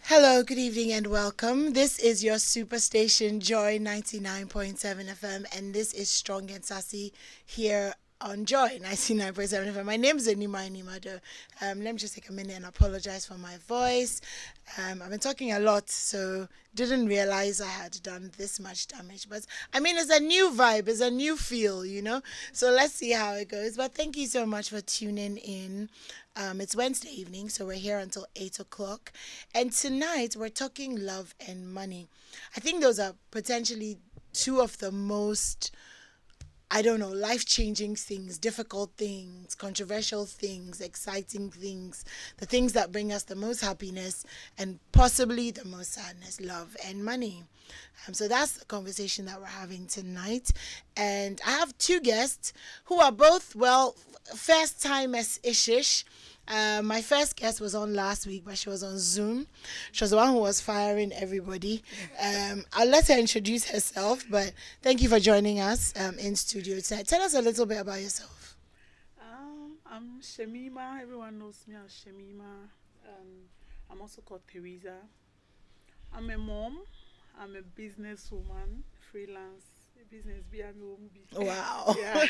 Hello, good evening, and welcome. This is your superstation Joy 99.7 FM, and this is Strong and Sassy here on Joy 99.7 FM. My name is Anim-Addo. Let me just take a minute and apologize for my voice. I've been talking a lot, so didn't realize I had done this much damage. But I mean, it's a new vibe, it's a new feel. So let's see how it goes. But thank you so much for tuning in. It's Wednesday evening, so we're here until 8 o'clock. And tonight, we're talking love and money. I think those are potentially two of the most, life-changing things, difficult things, controversial things, exciting things, the things that bring us the most happiness and possibly the most sadness, love and money. So that's the conversation that we're having tonight. And I have two guests who are both, first timers-ish. My first guest was on last week, but she was on Zoom. She was the one who was firing everybody. I'll let her introduce herself, but thank you for joining us in studio tonight. Tell us a little bit about yourself. I'm Shemima. Everyone knows me as Shemima. I'm also called Teresa. I'm a mom. I'm a businesswoman, freelance business. Wow. Yeah.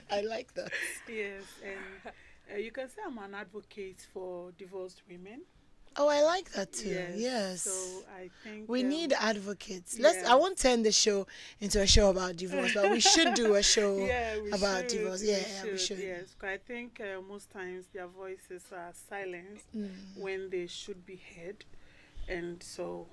I like that. Yes, and you can say I'm an advocate for divorced women. Oh, I like that too. Yes. Yes. So I think We need advocates. yes. I won't turn the show into a show about divorce, but we should do a show Yeah, we about should. divorce. We Yeah, should. we should. Yes, 'cause I think most times their voices are silenced when they should be heard, and so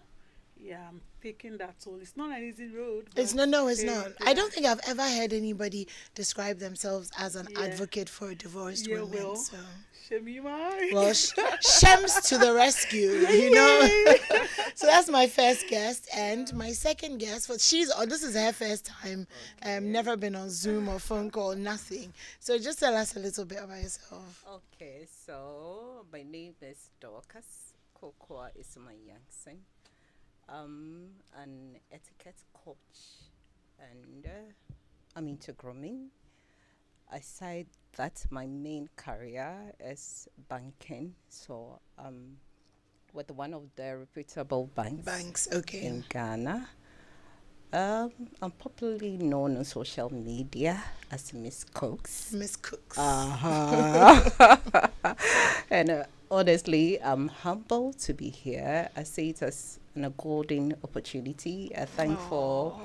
yeah, I'm taking that toll. It's not an easy road. It's but, no, it's not. I yeah. don't think I've ever heard anybody describe themselves as an Yeah. advocate for divorced Yeah, women. well, So, Shemima. well, Shems to the rescue. Yay. So that's my first guest, and my second guest. This is her first time. Never been on Zoom or phone call, nothing. So just tell us a little bit about yourself. Okay, so my name is Dorcas. Kokoa is my youngson. An etiquette coach, and I'm into grooming. Aside that, my main career is banking. So with one of the reputable banks Okay. in Ghana. I'm popularly known on social media as Miss Cooks. Miss Cooks. Uh-huh. And honestly, I'm humbled to be here. I see it as a golden opportunity. I thank for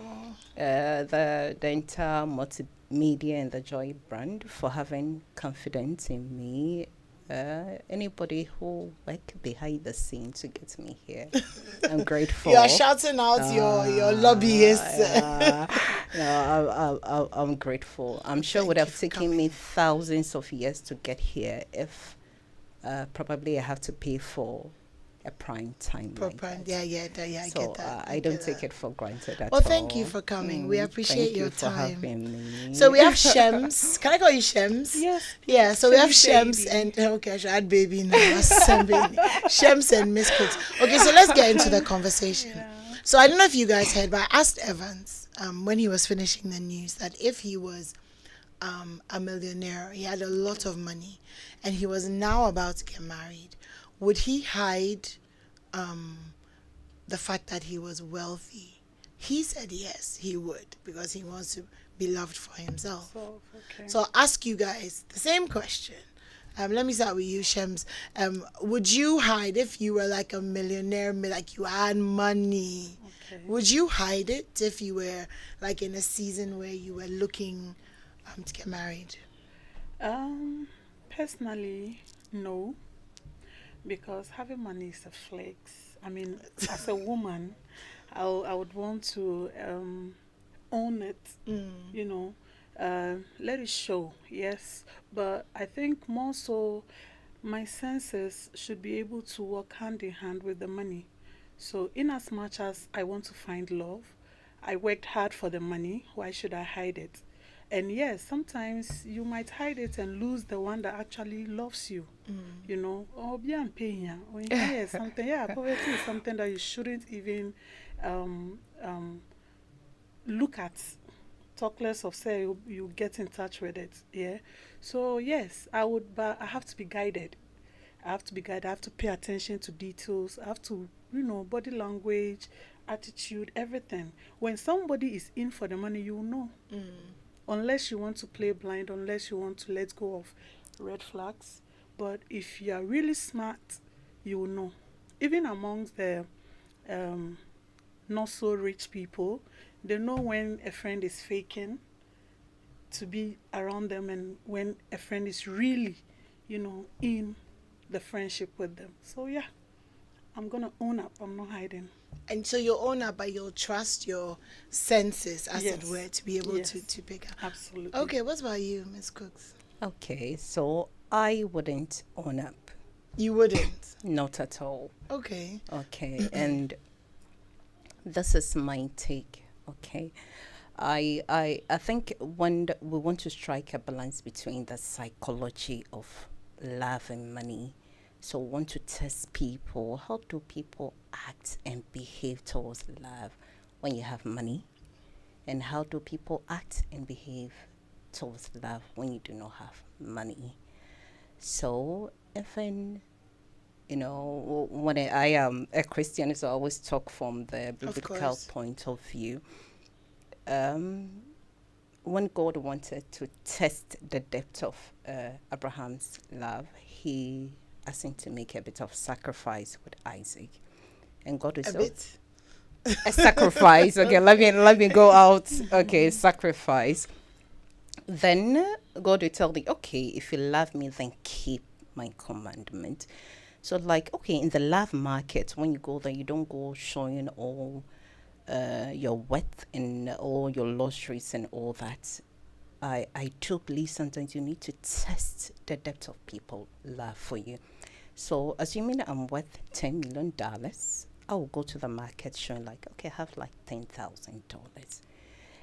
the entire multimedia and the Joy brand for having confidence in me. Anybody who work behind the scene to get me here, I'm grateful. You are shouting out your lobbyists. No, I'm grateful. I'm sure it would have taken me thousands of years to get here if probably I have to pay for a prime time. I so, get that. I don't take it for granted at Well, all. thank you for coming. We appreciate thank your you for time. having me. So we have Shems. Can I call you Shems? Yes. Yeah, so we have Shemi Shems baby. and okay, I should add baby now. Shems and Miss Cooks. Okay, so let's get into the conversation. Yeah. So I don't know if you guys heard, but I asked Evans when he was finishing the news that if he was a millionaire, he had a lot of money, and he was now about to get married, would he hide the fact that he was wealthy? He said yes, he would, because he wants to be loved for himself. Okay. So I'll ask you guys the same question. Let me start with you, Shems. Would you hide if you were like a millionaire, like you had money? Okay. Would you hide it if you were like in a season where you were looking to get married? Personally, no, because having money is a flex. I mean, as a woman, I would want to own it. Let it show. Yes, but I think more so, my senses should be able to work hand in hand with the money. So, in as much as I want to find love, I worked hard for the money. Why should I hide it? And yes, sometimes you might hide it and lose the one that actually loves you. Or be pain, or something. Yeah, poverty is something that you shouldn't even look at. Talk less of say you get in touch with it. Yeah. So yes, I would, but I have to be guided. I have to be guided. I have to pay attention to details. I have to, body language, attitude, everything. When somebody is in for the money, you will know. Unless you want to play blind, unless you want to let go of red flags. But if you are really smart, you will know. Even amongst the um, not so rich people, they know when a friend is faking to be around them and when a friend is really, in the friendship with them. So yeah, I'm gonna own up. I'm not hiding. And so you'll own up, but you'll trust your senses, as it Yes. were, to be able Yes. to pick up. Absolutely. Okay, what about you, Miss Cooks? Okay, so I wouldn't own up. You wouldn't. Not at all. Okay. Okay, and this is my take. Okay, I think we want to strike a balance between the psychology of love and money. So we want to test people. How do people act and behave towards love when you have money? And how do people act and behave towards love when you do not have money? So even when I am a Christian, so I always talk from the biblical course. point of view. When God wanted to test the depth of Abraham's love, he asked him to make a bit of sacrifice with Isaac, and God is A bit. a sacrifice. Okay, let me go out. Okay, sacrifice. Then God will tell me, okay, if you love me, then keep my commandment. So like, okay, in the love market, when you go there, you don't go showing all your wealth and all your luxuries and all that. I do believe sometimes you need to test the depth of people love for you. So assuming I'm worth $10 million, I will go to the market showing like, okay, I have like $10,000.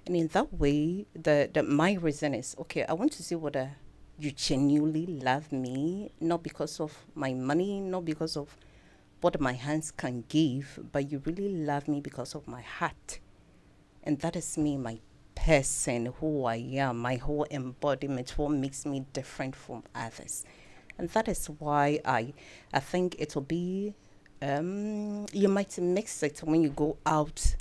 And in that way, the my reason is, okay, I want to see whether you genuinely love me, not because of my money, not because of what my hands can give, but you really love me because of my heart. And that is me, my person, who I am, my whole embodiment, what makes me different from others. And that is why I think it will be, you might mix it when you go out,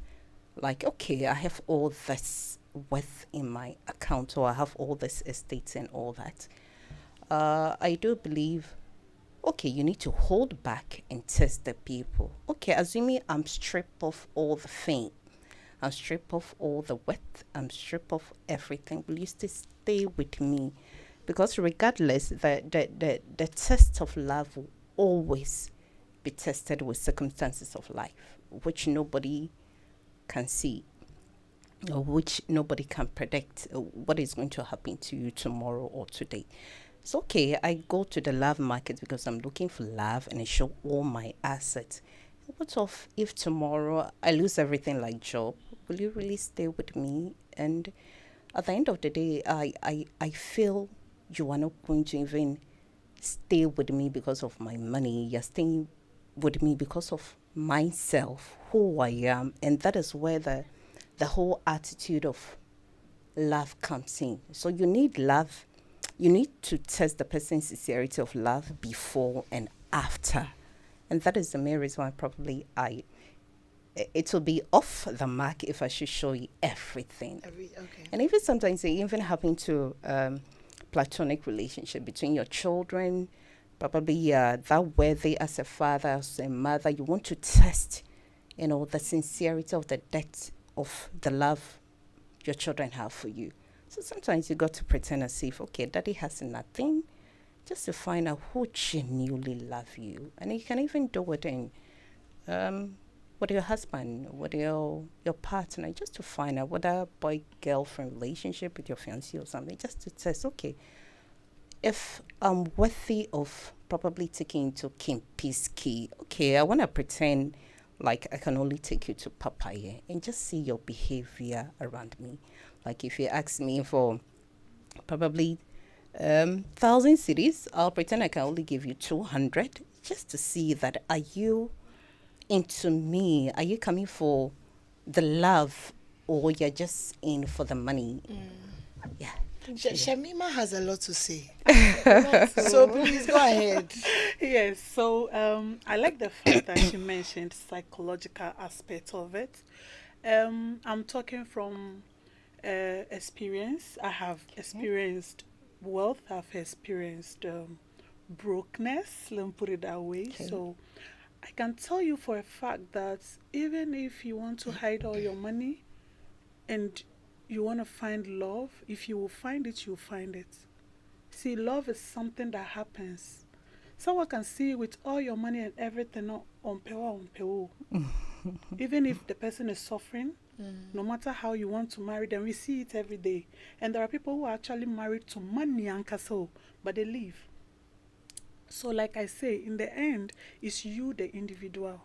like, okay, I have all this wealth in my account, or I have all this estate and all that. I do believe, okay, you need to hold back and test the people. Okay, assuming I'm stripped of all the fame, I'm stripped of all the wealth, I'm stripped of everything, will you still stay with me? Because regardless, the test of love will always be tested with circumstances of life, which nobody can see, or which nobody can predict what is going to happen to you tomorrow or today. It's okay, I go to the love market because I'm looking for love and I show all my assets. What of if tomorrow I lose everything like job? Will you really stay with me? And at the end of the day, I feel you are not going to even stay with me because of my money. You're staying with me because of myself, who I am. And that is where the whole attitude of love comes in. So you need love. You need to test the person's sincerity of love before and after. And that is the main reason why probably it will be off the mark if I should show you everything. Okay. And even sometimes it even happen to platonic relationship between your children, probably that worthy as a father, as a mother, you want to test, the sincerity of the depth of the love your children have for you. So sometimes you got to pretend as if, okay, daddy has nothing, just to find out who genuinely love you. And you can even do it in with your husband, with your partner, just to find out whether boy-girlfriend relationship with your fiancé or something, just to test, okay, if I'm worthy of probably taking you to Kimpi's Key, okay, I want to pretend like I can only take you to Papaya and just see your behavior around me. Like if you ask me for probably 1,000 cities, I'll pretend I can only give you 200 just to see that are you into me? Are you coming for the love or you're just in for the money? Yeah. Shamima has a lot to say. So, So please go ahead. yes, so I like the fact that she mentioned psychological aspect of it. I'm talking from experience. I have experienced wealth. I've experienced brokenness. Let me put it that way. Okay. So I can tell you for a fact that even if you want to hide all your money and you want to find love, if you will find it, you'll find it. See, love is something that happens. Someone can see with all your money and everything on pewa. Even if the person is suffering, no matter how you want to marry them, we see it every day. And there are people who are actually married to money and castle, but they leave. So like I say, in the end, it's you, the individual.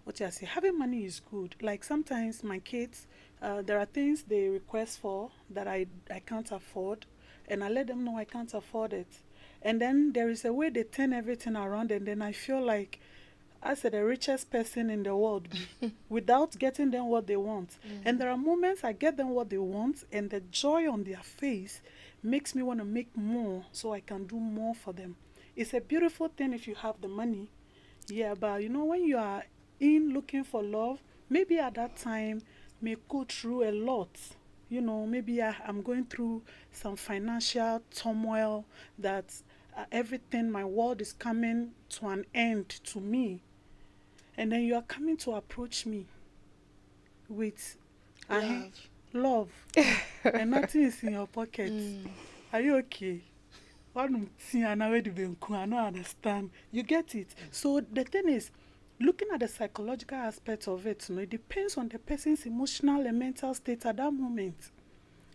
What I say, having money is good. Like sometimes my kids, there are things they request for that I can't afford, and I let them know I can't afford it. And then there is a way they turn everything around, and then I feel like I said the richest person in the world without getting them what they want. And there are moments I get them what they want, and the joy on their face makes me want to make more so I can do more for them. It's a beautiful thing if you have the money. Yeah, but you know, when you are in looking for love, maybe at that time may go through a lot. You know, maybe I'm going through some financial turmoil that everything, my world is coming to an end to me. And then you are coming to approach me with love and nothing is in your pocket. Are you okay? I don't understand. You get it? So the thing is, looking at the psychological aspect of it, you know, it depends on the person's emotional and mental state at that moment.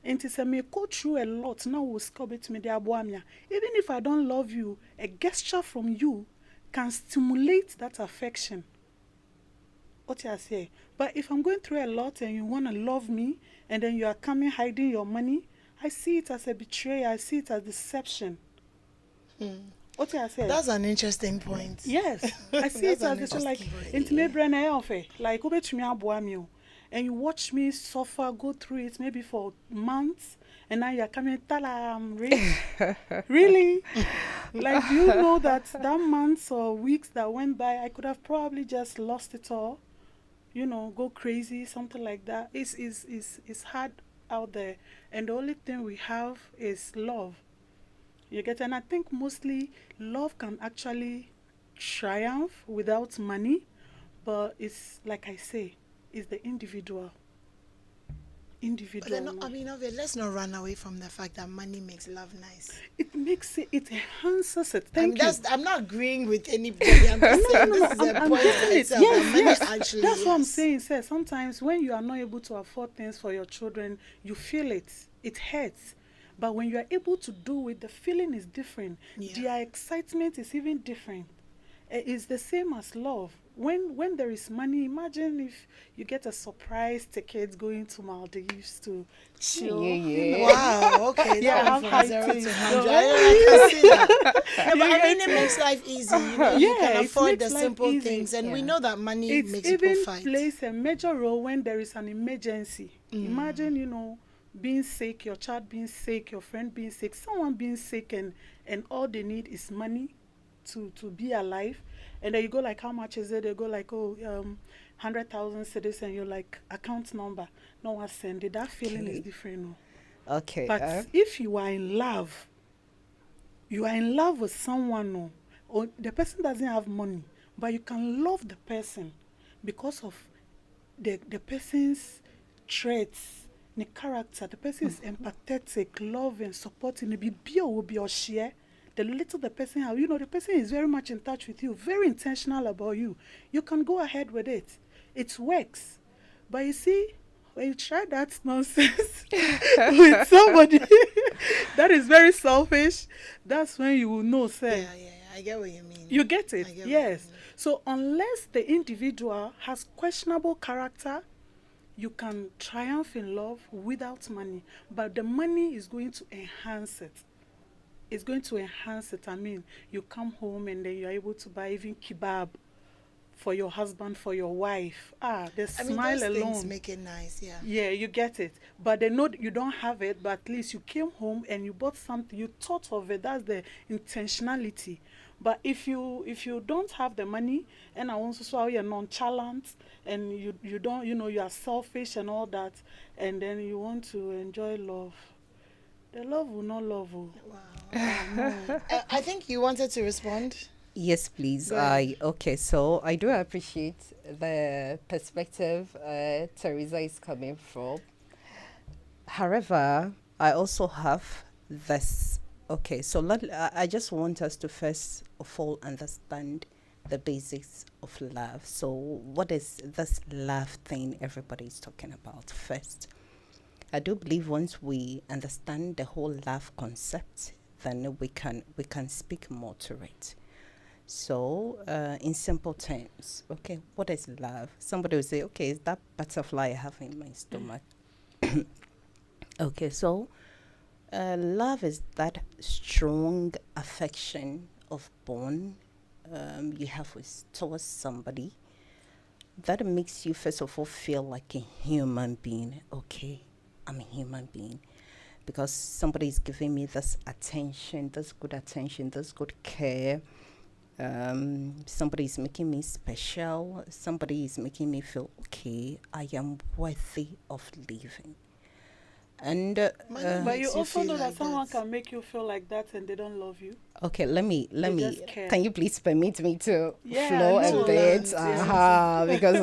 And it's a may go through a lot. Now we'll scob it me there. Even if I don't love you, a gesture from you can stimulate that affection. What I say? But if I'm going through a lot and you want to love me, and then you are coming hiding your money, I see it as a betrayal. I see it as deception. What I say? That's an interesting point. Yes, I see it as this like intimate brain like and you watch me suffer, go through it maybe for months, and now you're coming, I'm rich. Really? Like, do you know that months or weeks that went by, I could have probably just lost it all, you know, go crazy, something like that. It's hard out there, and the only thing we have is love. You get, and I think mostly love can actually triumph without money, but it's like I say, it's the individual. But then, I mean, let's not run away from the fact that money makes love nice. It makes it, it enhances it. Thank you. I'm not agreeing with anybody. I'm just saying this is a point in itself. Yes. Actually, that's what I'm saying. Sir, sometimes when you are not able to afford things for your children, you feel it. It hurts. But when you are able to do it, the feeling is different. Their excitement is even different. It's the same as love. When there is money, imagine if you get a surprise ticket going to Maldives to chill. Wow, okay. Yeah, from 0 to 100. I can see that. But I mean, it makes life easy. You know, you can afford the simple things. And we know that money makes people fight. It even plays a major role when there is an emergency. Imagine, you know, being sick, your child being sick, your friend being sick, someone being sick, and all they need is money to be alive. And then you go like, how much is it? They go like, 100,000 cedis, and you're like, account number. No one send it. That feeling is different. No? Okay. But if you are in love with someone, no, or the person doesn't have money, but you can love the person because of the person's traits, the character. The person is empathetic, loving, supporting. Maybe will be or share. The little the person has, you know, the person is very much in touch with you, very intentional about you. You can go ahead with it. It works. But you see, when you try that nonsense with somebody that is very selfish, that's when you will know, sir. Yeah, I get what you mean. You get it? Yes. So unless the individual has questionable character, you can triumph in love without money. But the money is going to enhance it. It's going to enhance it. I mean, you come home and then you're able to buy even kebab for your husband, for your wife. The I mean, smile those things alone. make it nice, yeah. Yeah, you get it. But they know you don't have it, but at least you came home and you bought something, you thought of it. That's the intentionality. But if you don't have the money and I want to say you're nonchalant and you don't you are selfish and all that, and then you want to enjoy love, the love will not love you. Wow. No. I think you wanted to respond. Yes, please. Go ahead. Okay, so I do appreciate the perspective Teresa is coming from. However, I also have this. Okay, so I just want us to first of all understand the basics of love. So, what is this love thing everybody is talking about first? I do believe once we understand the whole love concept, then we can speak more to it. So, in simple terms, okay, what is love? Somebody will say, okay, it's that butterfly I have in my stomach. Okay, so love is that strong affection of bond you have towards somebody that makes you first of all feel like a human being. Okay, I'm a human being because somebody is giving me this attention, this good care. Somebody is making me special. Somebody is making me feel okay. I am worthy of living. And But you also know that like someone that. can make you feel like that and they don't love you. okay, let me. just care. Can you please permit me to Yeah, flow no, a bit? yeah. Because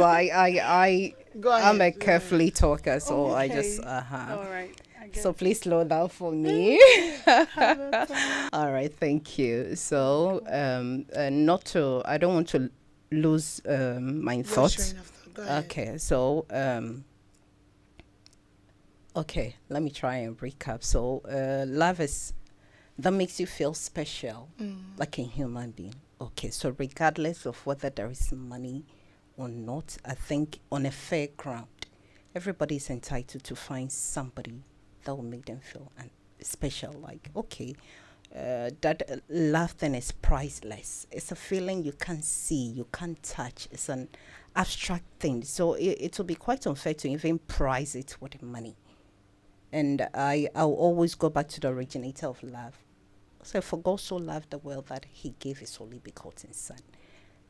Go I'm a ahead. carefully talker, so Oh, I just okay. All right. I get So please slow down for me. have a time. All right, thank you. So not to, I don't want to lose my Your thoughts. train of thought. Go ahead. Okay, so okay, let me try and recap. So love is that makes you feel special, like a human being. Okay, so regardless of whether there is money or not, I think on a fair ground, everybody is entitled to find somebody that will make them feel special. Like, okay, that love then is priceless. It's a feeling you can't see, you can't touch. It's an abstract thing. So it will be quite unfair to even price it with money. And I'll always go back to the originator of love. So for God so loved the world that he gave his only begotten son.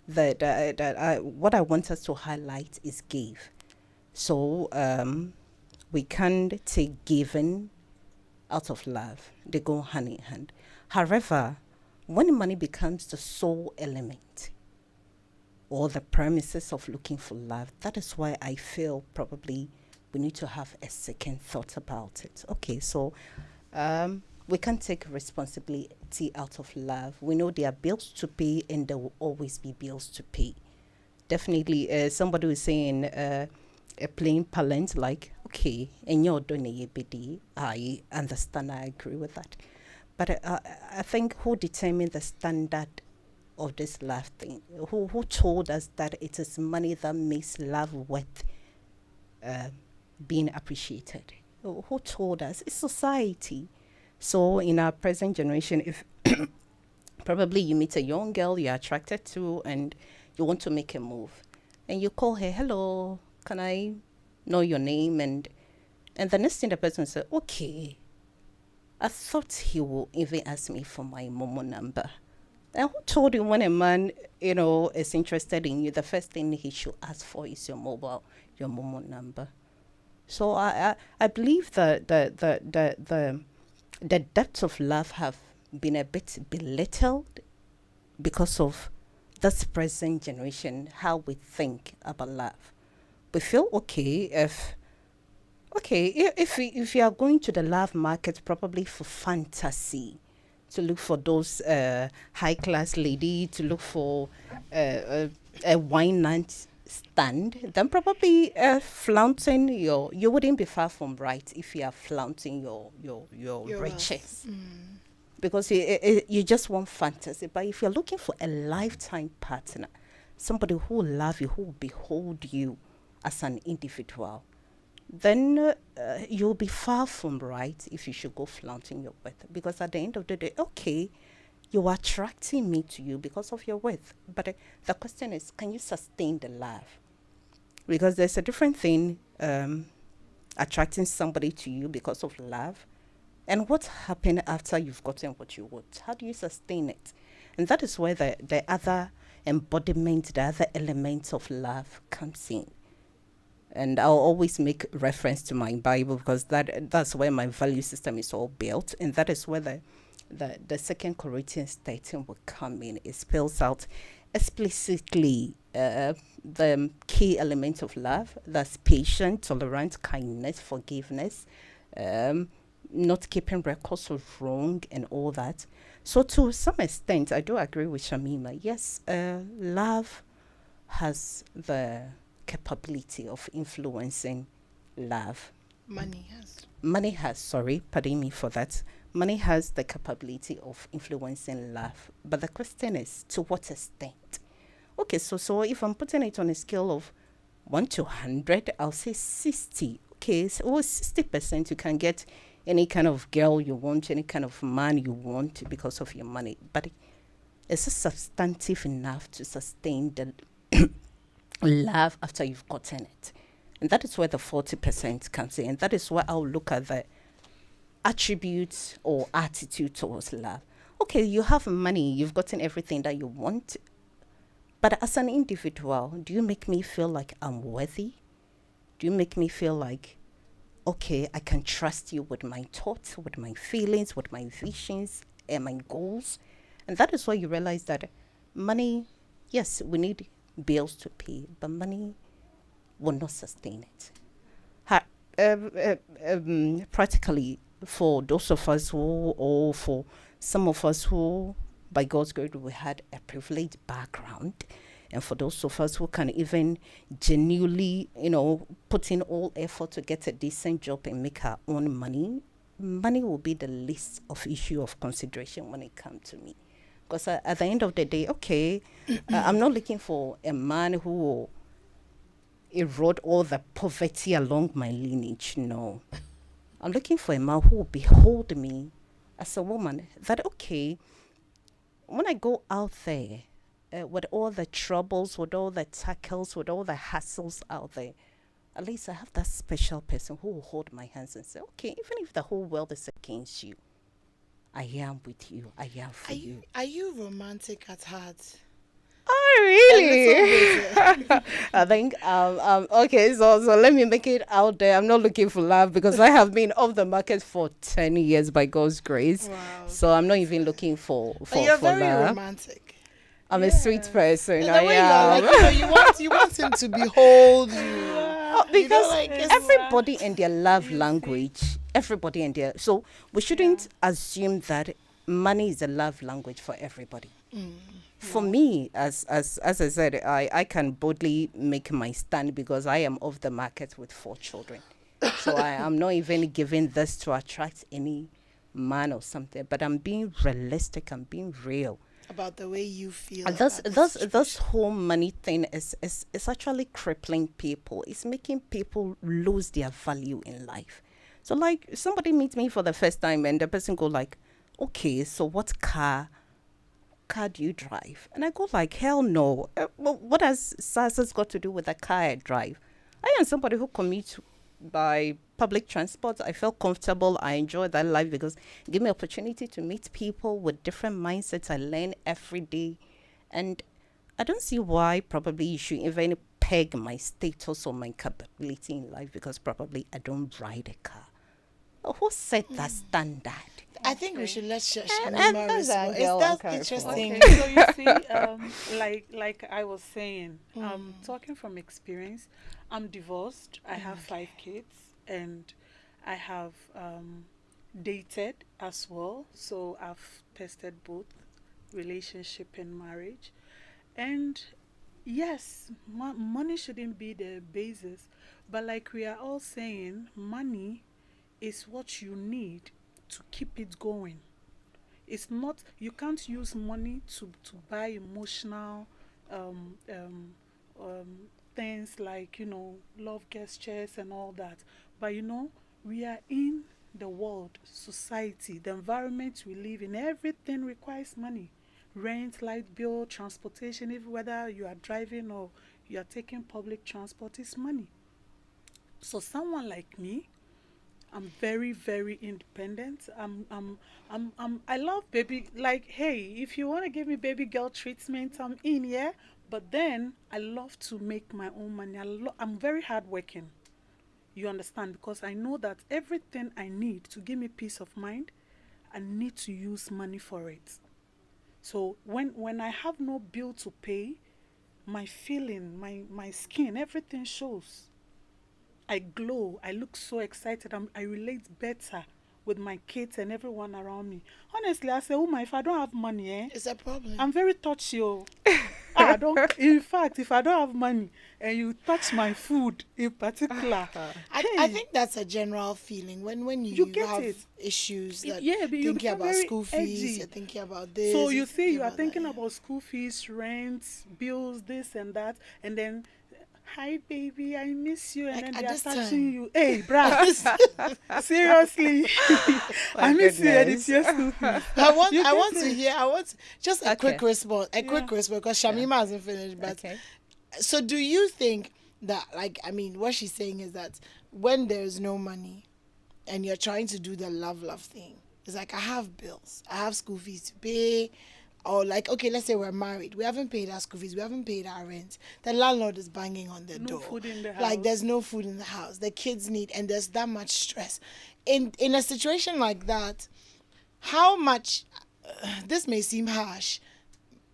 What I want us to highlight is give. So we can't take giving out of love. They go hand in hand. However, when money becomes the sole element or the premises of looking for love, that is why I feel probably we need to have a second thought about it. Okay, so we can't take responsibility out of love. We know there are bills to pay and there will always be bills to pay. Definitely, somebody was saying a plain parlance like, okay, and you're doing a bidi. I understand, I agree with that. But I think who determined the standard of this love thing? Who told us that it is money that makes love worth being appreciated? Who told us? It's society. So in our present generation, if probably you meet a young girl you're attracted to and you want to make a move, and you call her, hello, can I know your name? And the next thing the person said, okay, I thought he will even ask me for my Momo number. And who told you when a man, is interested in you, the first thing he should ask for is your Momo number? So I believe that the depths of love have been a bit belittled because of this present generation, how we think about love. We feel okay if you are going to the love market probably for fantasy, to look for those high class lady, to look for a wine night stand, then probably flaunting you wouldn't be far from right if you are flaunting your riches. Because you just want fantasy. But if you're looking for a lifetime partner, somebody who will love you, who will behold you as an individual, then you'll be far from right if you should go flaunting your wealth. Because at the end of the day, okay, You are attracting me to you because of your worth. But the question is, can you sustain the love? Because there's a different thing, attracting somebody to you because of love, and what happened after you've gotten what you want. How do you sustain it? And that is where the other embodiment, the other elements of love comes in. And I'll always make reference to my Bible because that's where my value system is all built, and that is where the Second Corinthians 13 will come in. It spells out explicitly the key elements of love. That's patient, tolerant, kindness, forgiveness, not keeping records of wrong, and all that. So to some extent, I do agree with Shamima. Yes, love has the capability of influencing love. Money has, sorry, pardon me for that. Money has the capability of influencing love. But the question is, to what extent? Okay, so if I'm putting it on a scale of 1 to 100, I'll say 60. Okay, so 60% you can get any kind of girl you want, any kind of man you want because of your money. But is it substantive enough to sustain the love after you've gotten it? And that is where the 40% comes in. And that is where I'll look at the attributes or attitude towards love. Okay, you have money, you've gotten everything that you want. But as an individual, do you make me feel like I'm worthy? Do you make me feel like, okay, I can trust you with my thoughts, with my feelings, with my visions and my goals? And that is why you realize that money, yes, we need bills to pay, but money will not sustain it. Practically, for those of us who, or for some of us who, by God's grace, we had a privileged background, and for those of us who can even genuinely, put in all effort to get a decent job and make our own money, money will be the least of issue of consideration when it comes to me. Because at the end of the day, okay, I'm not looking for a man who will erode all the poverty along my lineage. No. I'm looking for a man who will behold me as a woman. That, okay, when I go out there, with all the troubles, with all the tackles, with all the hassles out there, at least I have that special person who will hold my hands and say, okay, even if the whole world is against you, I am with you. I am for you. Are you romantic at heart? Oh, really? I think, okay, so let me make it out there. I'm not looking for love because I have been off the market for 10 years by God's grace. Wow. So I'm not even looking for you're for very love. romantic. I'm a sweet person. And I the way am. you are, like, you want him to behold you. Because it's- everybody and their love language, everybody and their, so we shouldn't assume that money is a love language for everybody. For me, as I said, I can boldly make my stand because I am off the market with 4 children. So I am not even giving this to attract any man or something, but I'm being realistic, I'm being real about the way you feel. And this whole money thing is actually crippling people. It's making people lose their value in life. So like somebody meets me for the first time and the person go like, okay, so what car do you drive? And I go like, hell no. Well, what has Sassa's got to do with the car I drive? I am somebody who commutes by public transport. I felt comfortable. I enjoy that life because it give me opportunity to meet people with different mindsets. I learn every day. And I don't see why probably you should even peg my status or my capability in life because probably I don't ride a car. Who set that standard? I think we should let Shamima respond. Is that interesting? Okay, so you see, like I was saying, talking from experience, I'm divorced. I have 5 kids, and I have dated as well. So I've tested both relationship and marriage, and yes, money shouldn't be the basis, but like we are all saying, money is what you need to keep it going. It's not, you can't use money to buy emotional um, um, things like, love gestures and all that. But we are in the world, society, the environment we live in, everything requires money. Rent, light bill, transportation, even whether you are driving or you are taking public transport, is money. So someone like me, I'm very, very independent. I love baby. Like, hey, if you want to give me baby girl treatment, I'm in, yeah. But then I love to make my own money. I'm very hardworking. You understand? Because I know that everything I need to give me peace of mind, I need to use money for it. So when I have no bill to pay, my feeling, my skin, everything shows. I glow. I look so excited. I relate better with my kids and everyone around me. Honestly, I say, Uma, if I don't have money, It's a problem. I'm very touchy. Oh. I don't. In fact, if I don't have money and you touch my food in particular, I think that's a general feeling when you you get have it. issues that Yeah, but you thinking become about very school fees, edgy. you're thinking about this. So you you're see, thinking you are about that, thinking yeah. about school fees, rent, bills, this and that, and then, hi baby, I miss you, and Like, then at they are this touching time. you. Hey, bruh, seriously, I miss you, and it's your school fees. You I get want to it? hear. I want just a quick Okay. response. A quick Yeah. response because Shamima hasn't finished. But Okay. so, do you think that, like, I mean, what she's saying is that when there's no money and you're trying to do the love thing, it's like, I have bills, I have school fees to pay, or like, okay, let's say we're married, we haven't paid our school fees, we haven't paid our rent, the landlord is banging on the No door, food in the like house. there's no food in the house, the kids need, and there's that much stress. In a situation like that, how much? This may seem harsh.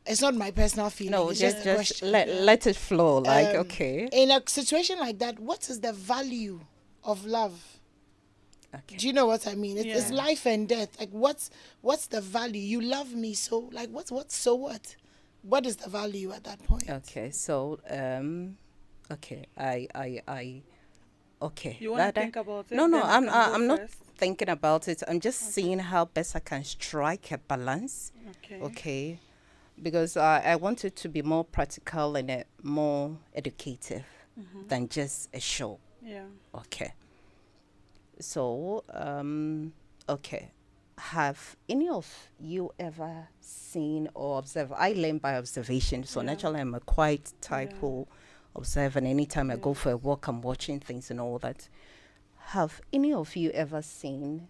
It's not my personal feeling. No, it's just just a question. let it flow. Like, Um, okay. In a situation like that, what is the value of love? Okay. Do you know what I mean? It's Yeah. life and death. Like, what's the value? You love me, so like, what? So what? What is the value at that point? Okay. So okay. I okay. You want to That- think about it? No, no, Then I can go I'm not first. thinking about it. I'm just seeing how best I can strike a balance. Okay. Okay. Because I want it to be more practical and more educative than just a show. Yeah. Okay. So, okay. Have any of you ever seen or observed? I learn by observation. So Yeah. naturally, I'm a quiet type Yeah. who observe. And anytime I go Yeah. for a walk, I'm watching things and all that. Have any of you ever seen,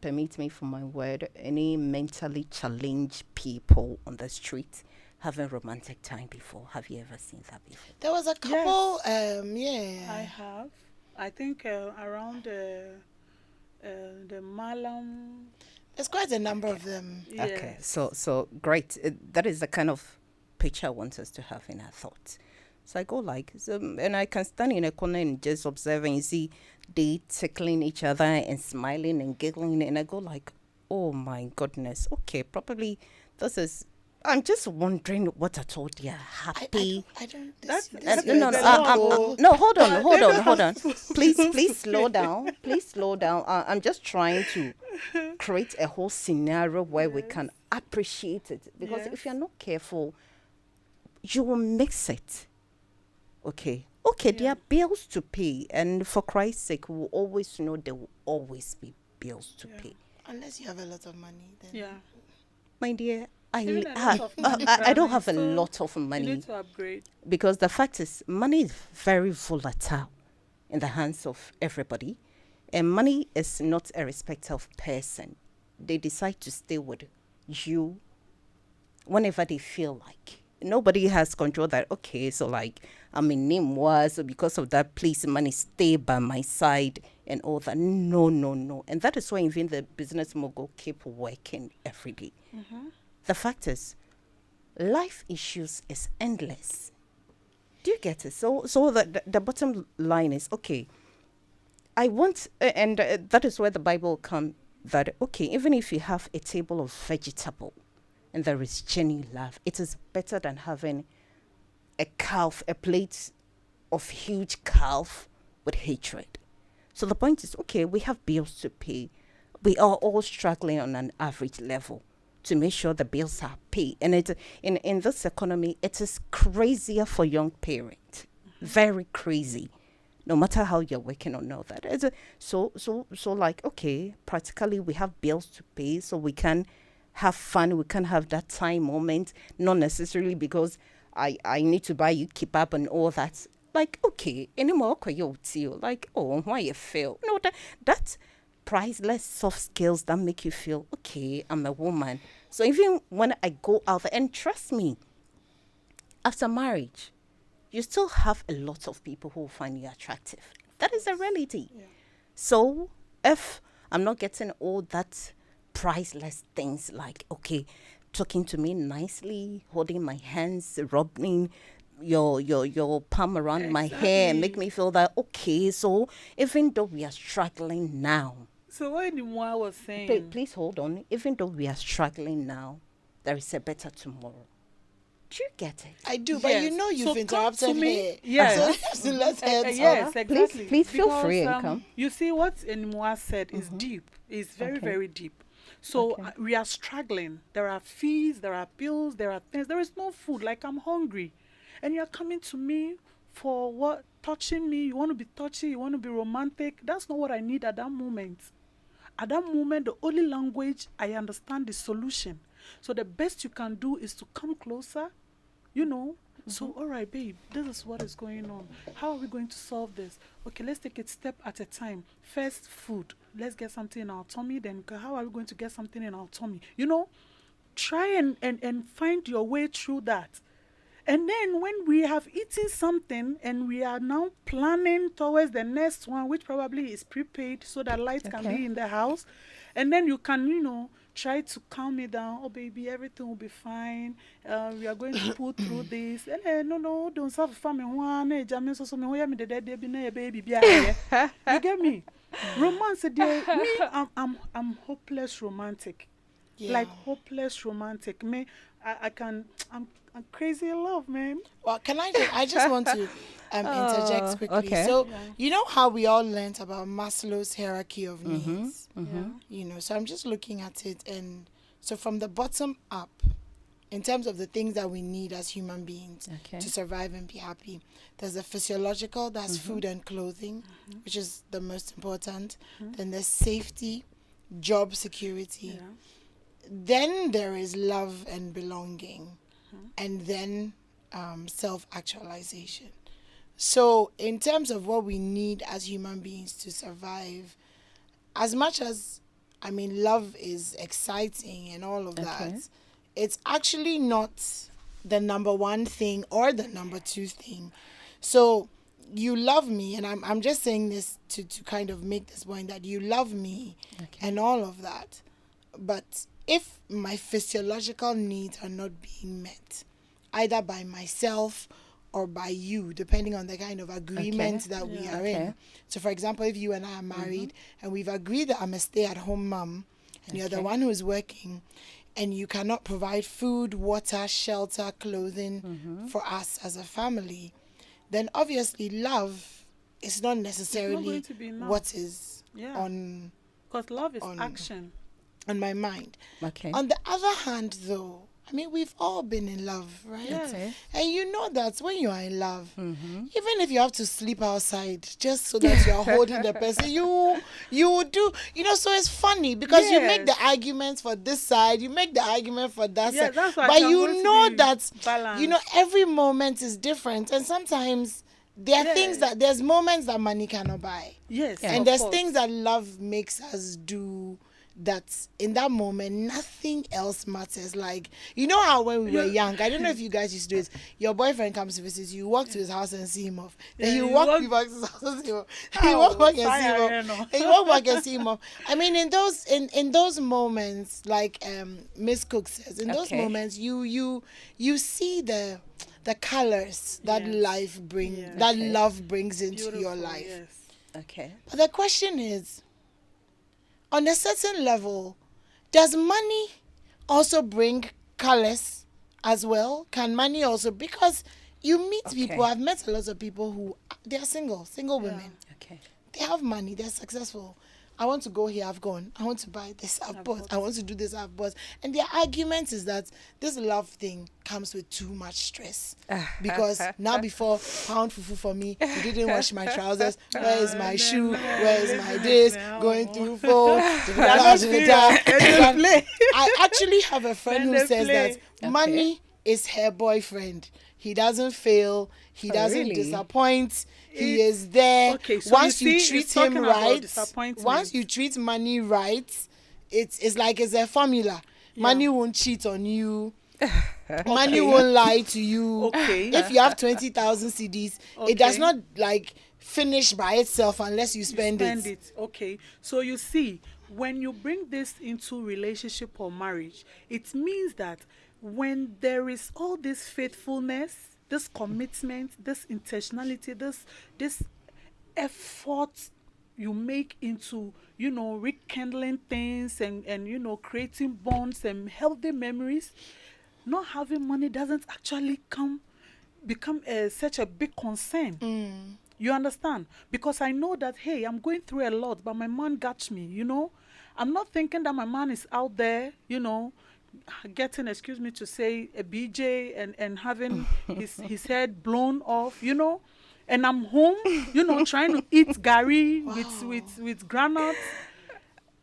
permit me for my word, any mentally challenged people on the street having romantic time before? Have you ever seen that before? There was a couple. I Yeah. have. I think around the Malam. There's quite a number of them. Okay, Yes. so great. That is the kind of picture I want us to have in our thoughts. So I go like, so, and I can stand in a corner and just observe and see they tickling each other and smiling and giggling, and I go like, oh my goodness. Okay, probably this is. I'm just wondering what at all they are happy. I don't. That's- This that's is the law. No, hold on. Please slow down. Please slow down. I'm just trying to create a whole scenario where we can appreciate it. Because Yes. if you're not careful, you will mix it. Okay. Okay, there Yeah. are bills to pay. And for Christ's sake, we will always know there will always be bills to Yeah. pay. Unless you have a lot of money, then Yeah. My dear, Even a lot of money, I don't have a so lot of You money. need to upgrade. Because the fact is, money is very volatile in the hands of everybody, and money is not a respecter of person. They decide to stay with you whenever they feel like. Nobody has control that, okay, so like I'm in Animwaa, so because of that, please, money, stay by my side and all that. No. And that is why even the business mogul keep working every day. The fact is, life issues is endless. Do you get it? So the bottom line is, okay, I want, and that is where the Bible comes, that, okay, even if you have a table of vegetable and there is genuine love, it is better than having a calf, a plate of huge calf with hatred. So the point is, okay, we have bills to pay. We are all struggling on an average level to make sure the bills are paid. And it, in this economy, it is crazier for young parents. Very crazy. no matter how you're working on all that. So like, okay, practically we have bills to pay, so we can have fun, we can have that time moment, not necessarily because I need to buy you keep up and all that. Like, okay, anymore, like, oh, why you feel? No, that's priceless soft skills that make you feel, okay, I'm a woman. So even when I go out there, and trust me, after marriage, you still have a lot of people who find you attractive. That is a reality. Yeah. So if I'm not getting all that priceless things, like, okay, talking to me nicely, holding my hands, rubbing your palm around my hair, make me feel that, okay, so even though we are struggling now, So what Animwaa was saying, please hold on, even though we are struggling now, there is a better tomorrow. Do you get it? I do, but you Yes. know you've So come interrupted to me. here. Yes. So let's head Yes, on. exactly. Please feel Because, free and come. You see, what Animwaa said is deep. It's very, Okay. very deep. So Okay. we are struggling. There are fees, there are bills, there are things. There is no food. Like, I'm hungry. And you're coming to me for what? Touching me. You want to be touchy. You want to be romantic. That's not what I need at that moment. At that moment, the only language I understand is solution. So the best you can do is to come closer, you know. So, all right, babe, this is what is going on. How are we going to solve this? Okay, let's take it step at a time. First, food. Let's get something in our tummy. Then, how are we going to get something in our tummy? You know, try and find your way through that. And then when we have eaten something and we are now planning towards the next one, which probably is prepaid so that light can Okay. be in the house, and then you can, you know, try to calm me down. Oh, baby, everything will be fine. We are going to pull through this. No, don't suffer for me. Baby, you get me? Romance, dear. Me, I'm hopeless romantic. Yeah. Like hopeless romantic. Me, I'm crazy in love, man. Well, I just want to interject quickly. okay. So, Yeah. you know how we all learnt about Maslow's hierarchy of needs? Yeah. You know, so I'm just looking at it. And so from the bottom up, in terms of the things that we need as human beings Okay. to survive and be happy, there's the physiological, that's food and clothing, which is the most important. Then there's safety, job security. Yeah. Then there is love and belonging, and then self-actualization. So in terms of what we need as human beings to survive, as much as, I mean, love is exciting and all of that, it's actually not the number one thing or the number two thing. So you love me, and I'm just saying this to kind of make this point that you love me and all of that. But if my physiological needs are not being met, either by myself or by you, depending on the kind of agreement that we are in. So, for example, if you and I are married and we've agreed that I'm a stay-at-home mom and you're the one who's working and you cannot provide food, water, shelter, clothing for us as a family, then obviously love is not necessarily going to be enough. what is Yeah. on Because love is on- action. my mind. Okay. On the other hand, though, I mean, we've all been in love, right? Yes. Okay. And you know that when you are in love, even if you have to sleep outside just so that you are holding the person, you would do, you know, so it's funny because you make the Yes. arguments for this side, you make the argument for that Yeah, side. that's why But I'm going you to know be that, balanced. you know, every moment is different. And sometimes there are things Yes. that, there's moments that money cannot buy. Yes. And of there's course. things that love makes us do that in that moment nothing else matters. Like, you know how when we were young, I don't know if you guys used to do it, your boyfriend comes to visit you, walk to his house and see him off, then Yeah, you you walk walk- back to his house and see him off, you walk back and see him fire, off, and you walk back and see him off. I mean, in those moments, like Miss Cook says, in those Okay. moments you see the colors that Yes. life brings, Yes. that Okay. love brings into your Beautiful, life. Yes. Okay. But the question is, on a certain level, does money also bring colors as well? Can money also, because you meet people, I've met a lot of people who, they are single women. Okay. They have money, they're successful. I want to go here, I've gone. I want to buy this, I've I've bought. bought. I want to do this, I've bought. And their argument is that this love thing comes with too much stress. Because now before pound fufu for me, you didn't wash my trousers. Where is my shoe? Where is my this? Going through phone. I actually have a friend who says that money is her boyfriend. He doesn't fail. He doesn't really? disappoint. He is there. Okay, so once you you see, treat it's him talking about right, disappointment. once you treat money right, it's like it's a formula. Money won't cheat on you. Money won't lie to you. Okay. If you have 20,000 CDs, it does not like finish by itself unless you spend it. Okay. So you see, when you bring this into relationship or marriage, it means that when there is all this faithfulness, this commitment, this intentionality, this effort you make into, you know, rekindling things and you know, creating bonds and healthy memories, not having money doesn't actually become such a big concern. You understand? Because I know that, hey, I'm going through a lot, but my man got me, you know. I'm not thinking that my man is out there, you know, getting, excuse me to say, a BJ and having his head blown off, you know. And I'm home, you know, trying to eat gari with granuts.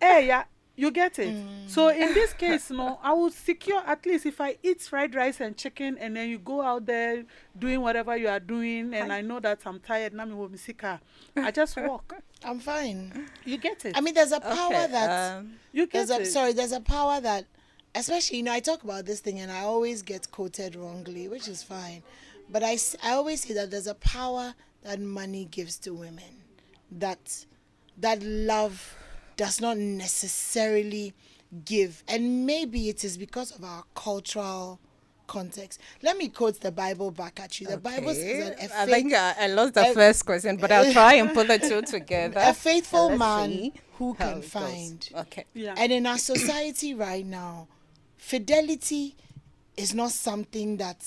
Hey, yeah, you get it. So in this case, no, I would secure, at least if I eat fried rice and chicken and then you go out there doing whatever you are doing and I know that I'm tired, I just walk. I'm fine. You get it. I mean, there's a power that you get it. there's a power that, especially, you know, I talk about this thing and I always get quoted wrongly, which is fine. But I always say that there's a power that money gives to women, that love does not necessarily give. And maybe it is because of our cultural context. Let me quote the Bible back at you. The Bible says that I think I lost the first question, but I'll try and put the two together. A faithful Let's man see who how can it goes. find. Okay. Yeah. And in our society right now, fidelity is not something that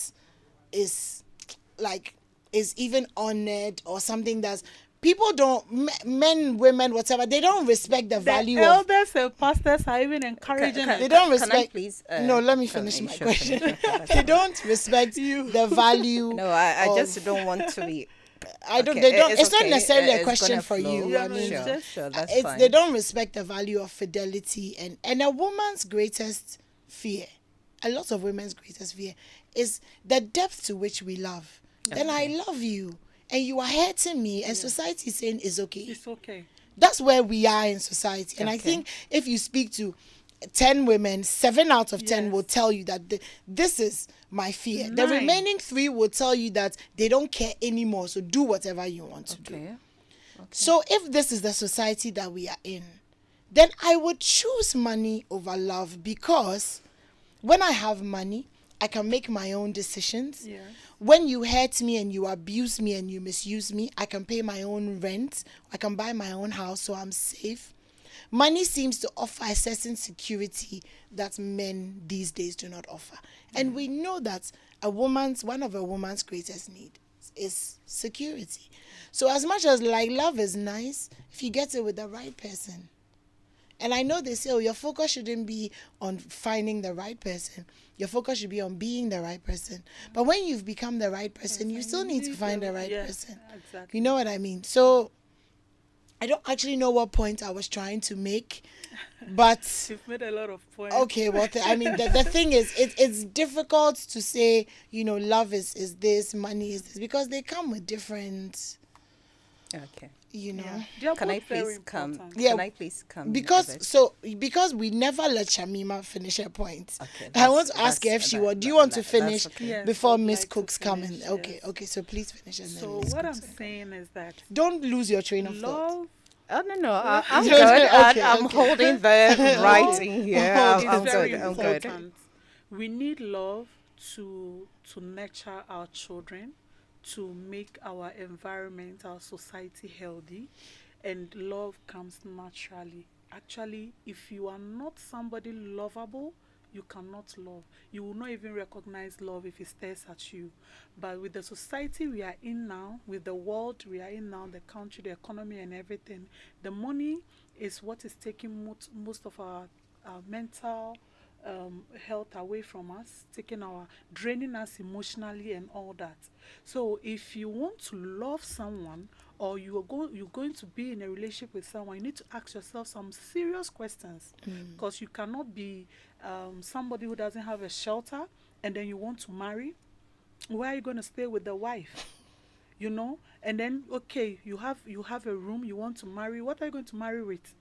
is even honored or something that's people don't, men, women, whatever, they don't respect the value the of. elders and pastors are even encouraging They it. don't Can I respect. please, No, let me finish my question. They don't respect the value. No, I of- just don't want to be. I don't. Okay, They don't. it's It's not okay. necessarily a It's question gonna for flow. you. Yeah, I no, mean, it's just- Sure, that's it's fine. they don't respect the value of fidelity and a woman's greatest fear. A lot of women's greatest fear is the depth to which we love. Then I love you, and you are hurting me, and society is saying it's okay. It's okay. That's where we are in society. And I Okay. think if you speak to 10 women, 7 out of 10 Yes. will tell you that this is my fear. The 9. remaining 3 will tell you that they don't care anymore. So do whatever you want to do. Okay. So if this is the society that we are in, then I would choose money over love, because when I have money, I can make my own decisions. Yes. When you hurt me and you abuse me and you misuse me, I can pay my own rent. I can buy my own house, so I'm safe. Money seems to offer a certain security that men these days do not offer. And we know that one of a woman's greatest needs is security. So as much as like love is nice, if you get it with the right person. And I know they say, oh, your focus shouldn't be on finding the right person. Your focus should be on being the right person. But when you've become the right person, you still need to find the right person. Exactly. You know what I mean? So I don't actually know what point I was trying to make, but You've made a lot of points. okay, well, I mean, the thing is, it's difficult to say, you know, love is this, money is this, because they come with different, Okay. you know. Yeah. They are Can I both very please come? important. Yeah, Can I please come? a Because bit? because we never let Shamima finish her point. Okay, I want to ask her if she would. Do you want to finish okay. Yes, before I'd Miss like to Cooks come in? finish, Okay, yes. okay. So please finish and then So Miss what I'm Cooks can come. saying is that Don't lose your train of thought. love Oh no, I'm Okay, good. okay, I'm okay. holding the writing here. Oh, I'm is very good. I'm good. important. We need love to nurture our children, to make our environment, our society healthy, and love comes naturally. Actually, if you are not somebody lovable, you cannot love. You will not even recognize love if it stares at you. But with the society we are in now, with the world we are in now, the country, the economy and everything, the money is what is taking most of our mental health away from us, draining us emotionally and all that. So if you want to love someone, or you're going to be in a relationship with someone, you need to ask yourself some serious questions, because you cannot be somebody who doesn't have a shelter and then you want to marry. Where are you going to stay with the wife? You know, and then okay, you have a room, you want to marry. What are you going to marry with?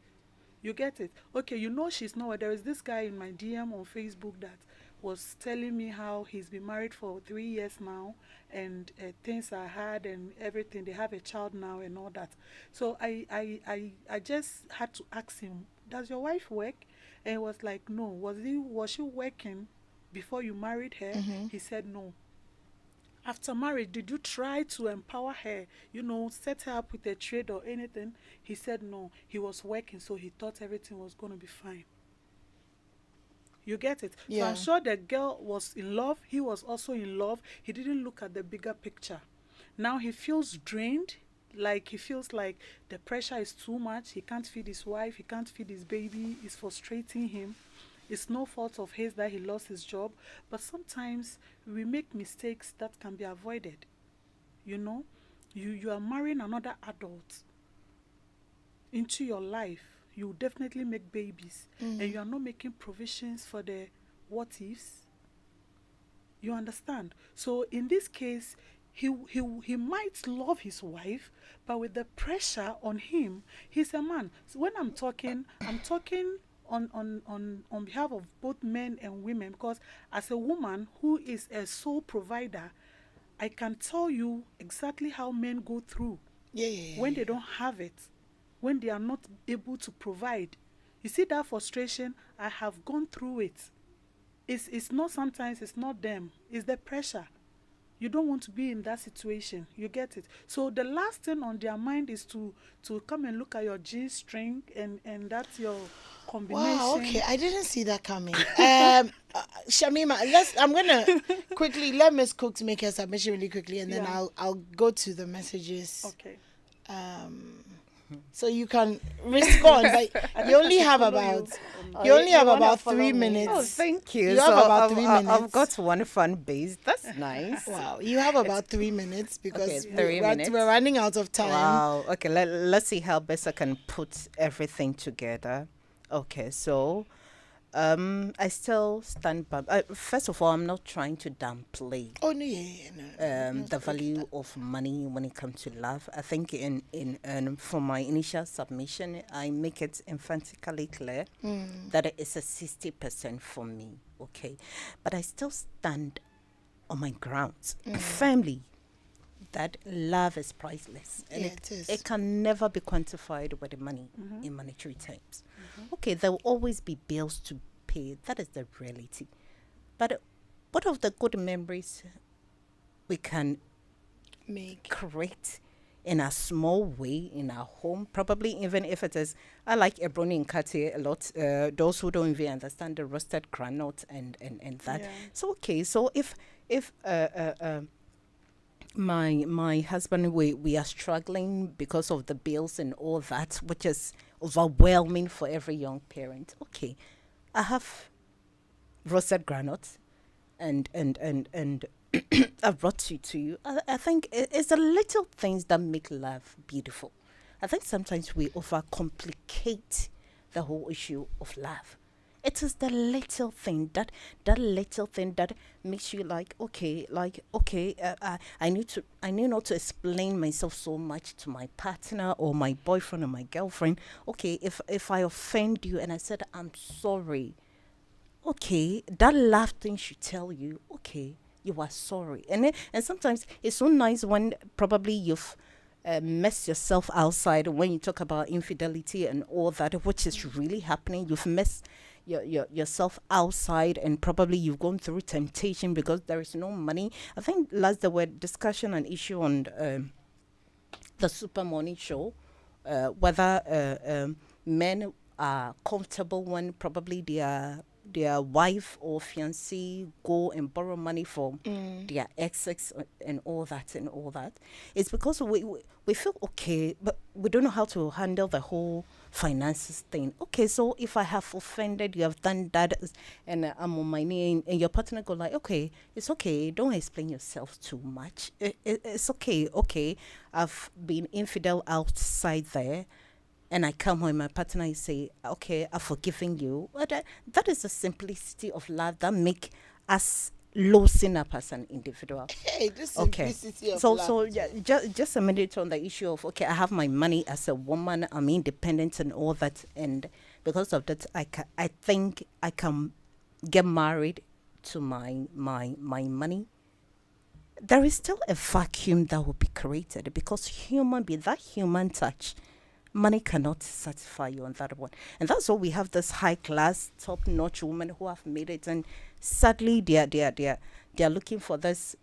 You get it? Okay, you know she's not. There is this guy in my DM on Facebook that was telling me how he's been married for 3 years now, and things are hard and everything. They have a child now and all that. So I just had to ask him, does your wife work? And he was like, no. Was she working before you married her? He said no. After marriage, did you try to empower her, set her up with a trade or anything? He said no. He was working, so he thought everything was going to be fine. You get it? So Yeah. I'm sure the girl was in love. He was also in love. He didn't look at the bigger picture. Now he feels drained. Like, he feels like the pressure is too much. He can't feed his wife. He can't feed his baby. It's frustrating him. It's no fault of his that he lost his job. But sometimes we make mistakes that can be avoided. You know, you are marrying another adult into your life. You will definitely make babies, and you are not making provisions for the what ifs. You understand? So in this case, he might love his wife, but with the pressure on him, he's a man. So when I'm talking on behalf of both men and women, because as a woman who is a sole provider, I can tell you exactly how men go through Yeah. when they don't have it, when they are not able to provide. You see that frustration? I have gone through it. It's not, sometimes it's not them, it's the pressure. You don't want to be in that situation. You get it? So the last thing on their mind is to come and look at your G string, and that's your combination. Wow, okay. I didn't see that coming. Shamima, I'm gonna quickly let Miss Cooks make her submission really quickly, and then Yeah. I'll go to the messages. Okay. So you can respond, but you only have Follow about on- you only have wanna about follow 3 me? minutes. Oh, thank you. You have So about I've, 3 I've minutes. got one fan base. That's nice. Wow, you have about 3 minutes because Okay, 3 minutes. we're running out of time. Wow. Okay, let's see how best I can put everything together. Okay, so I still stand by. First of all, I'm not trying to downplay Oh no, yeah, no. the value of money when it comes to love. I think in for my initial submission, I make it emphatically clear that it is a 60% for me. Okay, but I still stand on my grounds firmly that love is priceless, and Yeah, it is. it can never be quantified with the money in monetary terms. Okay, there will always be bills to pay. That is the reality. But what of the good memories we can Make create in a small way in our home? Probably even if it is, I like Ebroni and Katie a lot. Those who don't even understand the roasted granite and that. Yeah. So okay, so if my husband, we are struggling because of the bills and all that, which is overwhelming for every young parent. Okay, I have roasted granite and I've brought you to you. I think it's the little things that make love beautiful. I think sometimes we overcomplicate the whole issue of love. It is the little thing that makes you like okay, I need not to explain myself so much to my partner or my boyfriend or my girlfriend. Okay, if I offend you and I said I'm sorry, okay, that last thing should tell you, okay, you are sorry. And sometimes it's so nice when probably you've messed yourself outside. When you talk about infidelity and all that, which is really happening, you've messed yourself outside, and probably you've gone through temptation because there is no money. I think last there were discussion and issue on the Super Morning Show, whether men are comfortable when probably they are their wife or fiancé go and borrow money from their exes and all that and all that, it's because we feel okay, but we don't know how to handle the whole finances thing. Okay, so if I have offended, you have done that, and I'm on my knee, and your partner go like, okay, it's okay, don't explain yourself too much. It's okay. Okay, I've been infidel outside there, and I come home, my partner, I say, okay, I've forgiven you. But that is the simplicity of love that make us loosen up as an individual. Hey, this Okay. simplicity of So love. so yeah, just a minute on the issue of, okay, I have my money as a woman, I'm independent and all that, and because of that, I think I can get married to my money. There is still a vacuum that will be created because that human touch, money cannot satisfy you on that one. And that's why we have this high class, top notch women who have made it, and sadly they're looking for this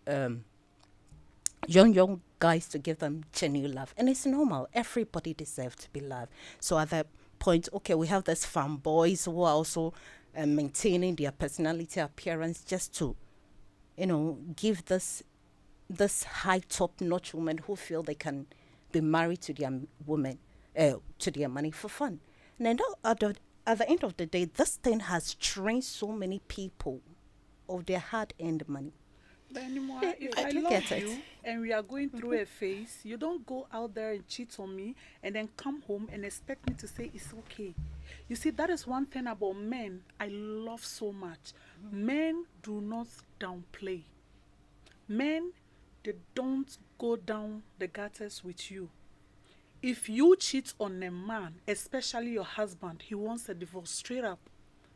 young guys to give them genuine love. And it's normal. Everybody deserves to be loved. So at that point, okay, we have this fanboys who are also maintaining their personality appearance just to, give this high top notch women who feel they can be married to their women, to their money for fun. And then at the end of the day, this thing has trained so many people of their hard-earned money. But anymore, if I look love at it. you and we are going through a phase, you don't go out there and cheat on me and then come home and expect me to say it's okay. You see, that is one thing about men I love so much. Men do not downplay. Men, they don't go down the gutters with you. If you cheat on a man, especially your husband, he wants a divorce straight up.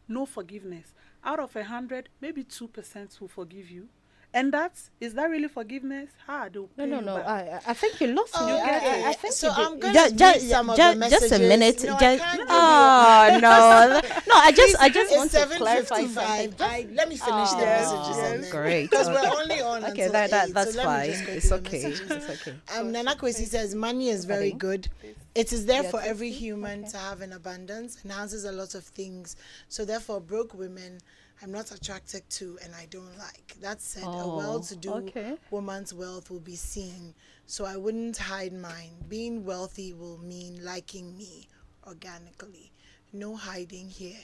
No forgiveness. Out of 100, maybe 2% will forgive you. And is that really forgiveness? They'll pay you No. back. I think you lost me. I think So you I'm did. going to read some of the messages. Just a minute. No, I just, can't give oh no, no. I just It's want to clarify 7:55. something. Let me finish the messages and then. Great. Because Okay. we're only on Okay, until that's 8, so let me fine. just go It's through the okay. messages. It's okay. Nana Kwesi says money is very good. It is there Yeah, for every tasty. human to have in abundance, enhances a lot of things. So therefore, broke women, I'm not attracted to and I don't like. That said, a well-to-do okay. woman's wealth will be seen. So I wouldn't hide mine. Being wealthy will mean liking me organically. No hiding here.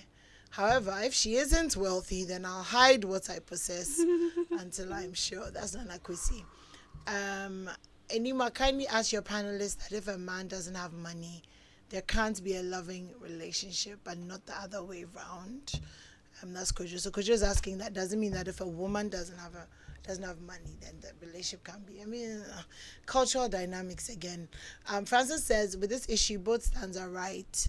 However, if she isn't wealthy, then I'll hide what I possess until I'm sure. That's Nana Kwesi. Anima, kindly ask your panelists that if a man doesn't have money, there can't be a loving relationship, but not the other way around. That's Kojo. So Kojo is asking that doesn't mean that if a woman doesn't have money, then the relationship can be. Cultural dynamics again. Francis says with this issue, both stands are right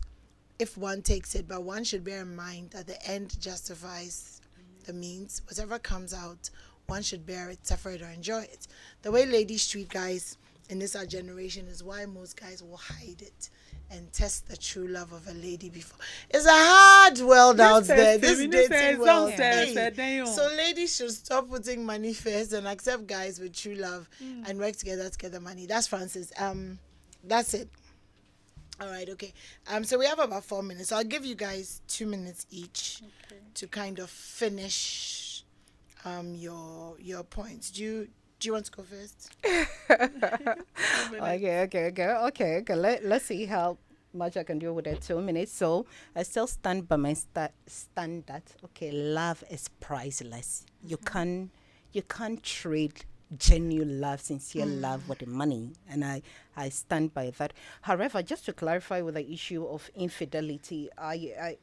if one takes it, but one should bear in mind that the end justifies the means. Whatever comes out, one should bear it, suffer it, or enjoy it. The way ladies treat guys in this our generation is why most guys will hide it and test the true love of a lady before. It's a hard world out there. This dating world. Hey, so ladies should stop putting money first and accept guys with true love and work together to get the money. That's Francis. That's it. All right, okay. So we have about 4 minutes. So I'll give you guys 2 minutes each to kind of finish your points. Do you want to go first? Okay. Let's see how much I can do with the 2 minutes. So I still stand by my standard. Okay, love is priceless. You can't trade genuine love, sincere love with the money, and I stand by that. However, just to clarify with the issue of infidelity, I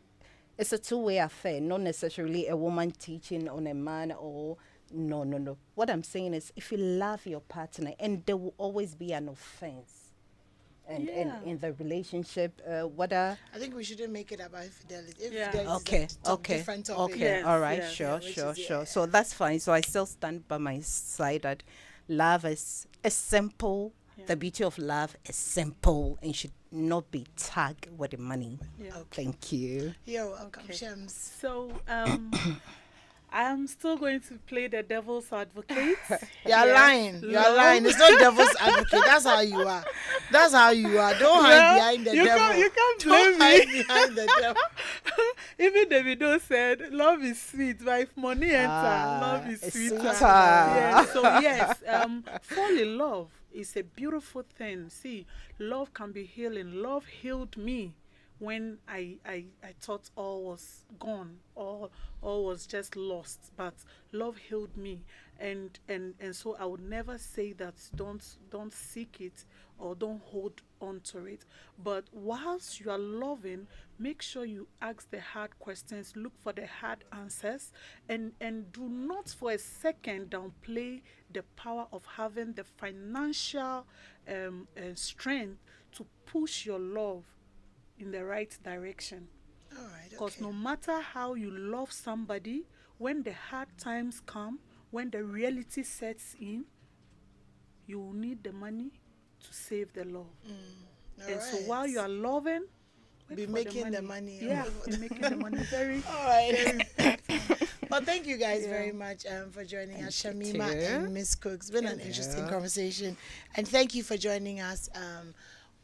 it's a two-way affair, not necessarily a woman teaching on a man or no. What I'm saying is, if you love your partner, and there will always be an offense, and in the relationship, whether I think we shouldn't make it about infidelity. Okay. Different topic. Okay. All right. Yeah, Sure. So that's fine. So I still stand by my side that love is simple. Yeah. The beauty of love is simple and should not be tagged with the money. Yeah. Okay. Thank you. You're welcome, Okay. Shams. So, I'm still going to play the devil's advocate. You're lying. You're lying. It's not devil's advocate. That's how you are. Don't hide behind the devil. You can't Don't blame hide me. behind the devil. Even Davido said, "Love is sweet, but if money enter, love is it's sweeter." sweeter. Yes. So yes, fall in love is a beautiful thing. See, love can be healing. Love healed me when I thought all was gone, all was just lost. But love healed me, and so I would never say that don't seek it or don't hold on to it. But whilst you are loving, make sure you ask the hard questions, look for the hard answers, and do not for a second downplay the power of having the financial strength to push your love in the right direction. All right. Because Okay. no matter how you love somebody, when the hard times come, when the reality sets in, you will need the money to save the love. All And so right. while you are loving, wait Be for making the money. Yeah, be making the money. Very, All right. very important. Well, thank you guys Yeah. very much for joining us, Thank you Shamima too. and Miss Cook. It's been an interesting Yeah. conversation, and thank you for joining us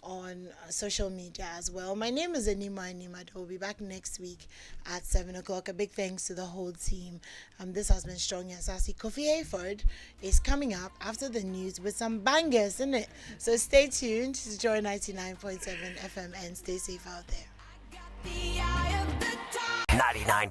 on social media as well. My name is Animaddo. We'll be back next week at 7 o'clock. A big thanks to the whole team. This has been Strong and Sassy. Kofi Hayford is coming up after the news with some bangers, isn't it? So stay tuned to Joy 99.7 FM and stay safe out there. 99.